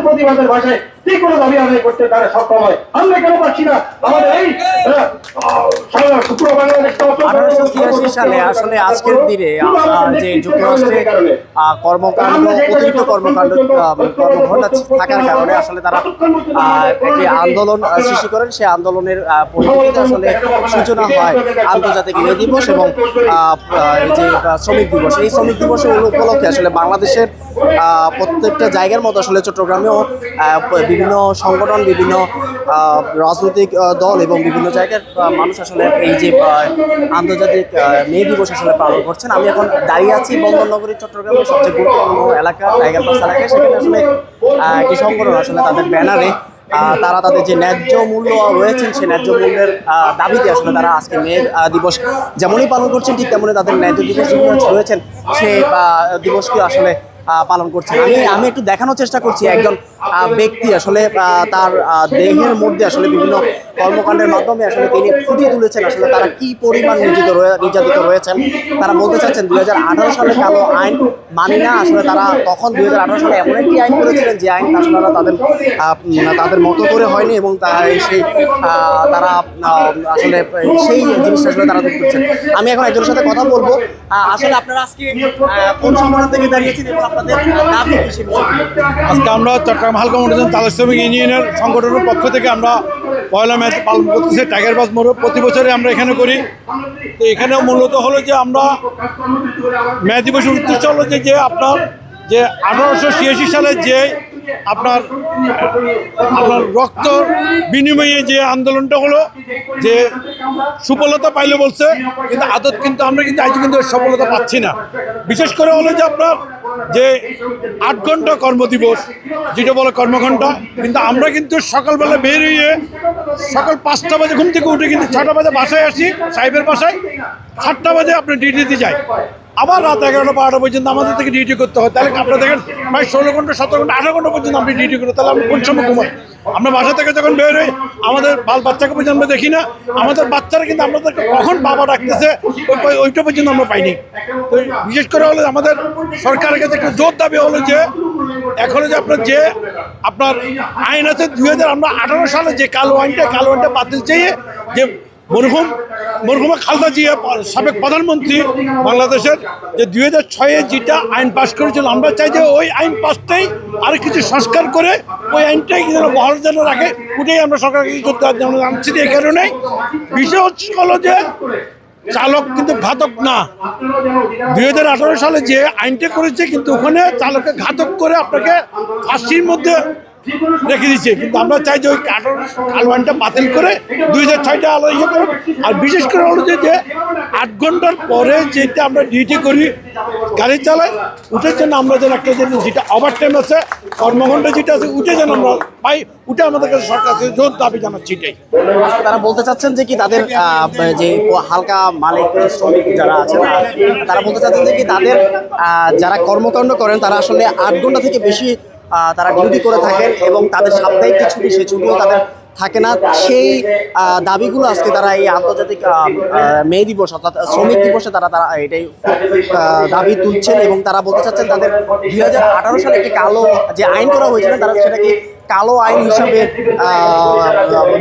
প্রতিবাদের ভাষায় যে কোনো দাবি আদায় করতে তারা সক্ষম হয়। আমরা কেন পাচ্ছি না? আমাদের এই 1886 সালে আসলে আজকের দিনে যে যুক্তরাষ্ট্রে কর্মকাণ্ড অতিরিক্ত কর্মকাণ্ড কর্মঘণ্টা থাকার কারণে আসলে তারা একটি আন্দোলন সৃষ্টি করেন। সেই আন্দোলনের পরিপ্রেক্ষিতে আসলে সূচনা হয় আন্তর্জাতিক মে দিবস এবং এই যে শ্রমিক দিবস। এই শ্রমিক দিবসের উপলক্ষে আসলে বাংলাদেশের প্রত্যেকটা জায়গার মতো আসলে চট্টগ্রামেও বিভিন্ন সংগঠন, বিভিন্ন রাজনৈতিক দল এবং বিভিন্ন জায়গার মানুষ আসলে এই যে আন্তর্জাতিক মে দিবস আসলে পালন করছেন। আমি এখন দাঁড়িয়ে আছি বন্দরনগরী চট্টগ্রামের সবচেয়ে গুরুত্বপূর্ণ এলাকা টাইগার পাস এলাকায়। সেখানে আসলে একটি সংগঠন আসলে তাদের ব্যানারে তারা তাদের যে ন্যায্য মূল্য রয়েছেন সেই ন্যায্য মূল্যের দাবিতে আসলে তারা আজকে মে দিবস যেমনই পালন করছেন ঠিক তেমনই তাদের ন্যায্য দিবস রয়েছেন সেই দিবসকে আসলে পালন করছেন। আমি একটু দেখানোর চেষ্টা করছি একজন ব্যক্তি আসলে তার দেহের মধ্যে আসলে বিভিন্ন কর্মকাণ্ডের মাধ্যমে আসলে তিনি ফুটিয়ে তুলেছেন আসলে তারা কি পরিমাণ নির্যাতিত রয়েছেন। তারা বলতে চাচ্ছেন 2018 সালে কালো আইন মানি না। আসলে তারা তখন 2018 সালে এমন একটি আইন করেছিলেন যে আইন আসলে তাদের মতো করে হয়নি এবং তারা আসলে সেই জিনিসটা আসলে তারা করছেন। আমি এখন একজনের সাথে কথা বলবো। আসলে আপনারা আজকে কোন সম্মেলন থেকে দাঁড়িয়েছেন এবং আপনাদের দাবি কি? আজকে আমরা চট্টগ্রাম হালকা মনোরঞ্জন তালুক শ্রমিক ইউনিয়নের সংগঠনের পক্ষ থেকে আমরা পয়লা মে পালন করতেছি টাইগার পাস মোড়ে। প্রতি বছরে আমরা এখানে করি। তো এখানে মূলত হলো যে আমরা মে দিবসের উদ্দেশ্য হলো যে আপনার যে 1886 সালে যে আপনার রক্ত বিনিময়ে যে আন্দোলনটা হলো যে সফলতা পাইলে বলছে, কিন্তু আদত কিন্তু আমরা কিন্তু আজ কিন্তু সফলতা পাচ্ছি না। বিশেষ করে হলো যে আপনার যে 8 ঘন্টা কর্মদিবস যেটা বলে কর্মঘণ্টা, কিন্তু আমরা কিন্তু সকালবেলা বের হয়ে সকাল 5টা বাজে ঘুম থেকে উঠে কিন্তু 6টা বাজে বাসায় আসি, সাহেবের বাসায় 7টা বাজে আপনি ডিউটিতে যাই, আবার রাত 11টা 12টা পর্যন্ত আমাদের থেকে ডিউটি করতে হয়। তাহলে আপনারা দেখেন প্রায় 16 ঘন্টা 17 ঘন্টা 18 ঘন্টা পর্যন্ত আপনি ডিউটি করি, তাহলে আমরা কোন সময় ঘুমাই? আমরা বাসা থেকে যখন বের হই আমাদের বাচ্চাকে পর্যন্ত আমরা দেখি না। আমাদের বাচ্চারা কিন্তু আমাদেরকে কখন বাবা ডাকতেছে ওইটা পর্যন্ত আমরা পাইনি। তো বিশেষ করে হলো আমাদের সরকারের কাছে একটা জোর দাবি হলো যে এখনো যে আপনার আইন আছে 2018 সালে যে কালো আইনটা বাতিল চেয়ে যে মরহুমা খালেদা জিয়া সাবেক প্রধানমন্ত্রী বাংলাদেশের যে 2006-এ যেটা আইন পাশ করেছিল, আমরা চাই যে ওই আইন পাশটাই আর কিছু সংস্কার করে ওই আইনটাই যেন বহাল যেন রাখে, ওটাই আমরা সরকারকে করতে জানছি। এই কারণেই বিশেষ হলো যে চালক কিন্তু ঘাতক না। 2018 সালে যে আইনটা করেছে কিন্তু ওখানে চালককে ঘাতক করে আপনাকে ফাঁসির মধ্যে রেখে দিচ্ছে। কিন্তু আমরা চাই যে ওই কালো আইনটা বাতিল করে 2006টা ইয়ে করুন। আর বিশেষ করে হলো যে 8 ঘন্টার পরে যেটা আমরা ডিউটি করি গাড়ি চালাই উঠের জন্য আমরা যেন একটা যেটা ওভার টাইম আছে কর্মঘণ্টা যেটা আছে উঠে যেন আমরা পাই, উঠে আমাদের কাছে সরকার থেকে জোর দাবি জানাচ্ছি। এটাই তারা বলতে চাচ্ছেন যে কি তাদের যে হালকা মালিক শ্রমিক যারা আছেন তারা বলতে চাচ্ছেন যে কি তাদের যারা কর্মকাণ্ড করেন তারা আসলে 8 ঘন্টা থেকে বেশি তারা ডিউটি করে থাকেন এবং তাদের সাপ্তাহিক যে ছুটি সেই ছুটিও তাদের থাকে না। সেই দাবিগুলো আজকে তারা এই আন্তর্জাতিক মে দিবস অর্থাৎ শ্রমিক দিবসে তারা এটাই দাবি তুলছেন এবং তারা বলতে চাচ্ছেন তাদের 2018 সালে একটি কালো যে আইন করা হয়েছিল তারা সেটাকে কালো আইন হিসাবে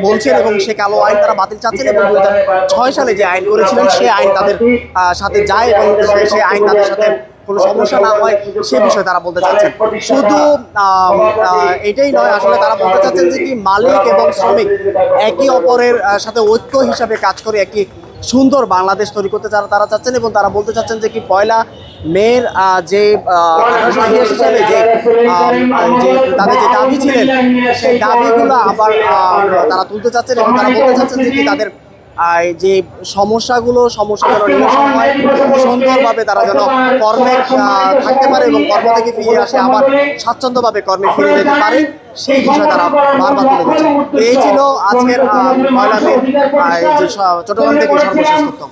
বলছেন এবং সে কালো আইন তারা বাতিল চাচ্ছেন এবং 2006 সালে যে আইন করেছিলেন সে আইন তাদের সাথে যায় এবং সেই আইন তাদের সাথে কোনো সমস্যা না হয় সে বিষয়ে তারা বলতে চাচ্ছেন। শুধু এটাই নয়, আসলে তারা বলতে চাচ্ছেন যে কি মালিক এবং শ্রমিক একে অপরের সাথে ঐক্য হিসাবে কাজ করে একটি সুন্দর বাংলাদেশ তৈরি করতে তারা চাচ্ছেন এবং তারা বলতে চাচ্ছেন যে কি পয়লা মের যে 1886 সালে যে তাদের যে দাবি ছিলেন সেই দাবিগুলো আবার তারা তুলতে চাচ্ছেন এবং তারা বলতে চাচ্ছেন যে কি তাদের যে সমস্যা যেন নিরসন হয়, সুন্দরভাবে তারা যেন কর্মে থাকতে পারে এবং কর্ম থেকে ফিরে আসে আবার স্বাচ্ছন্দ্যভাবে কর্মে ফিরে যেতে পারে, সেই বিষয়ে তারা বারবার তুলে ধরছেন। এই ছিল আজকের পয়লা মে চট্টগ্রাম থেকে সর্বশেষ তথ্য।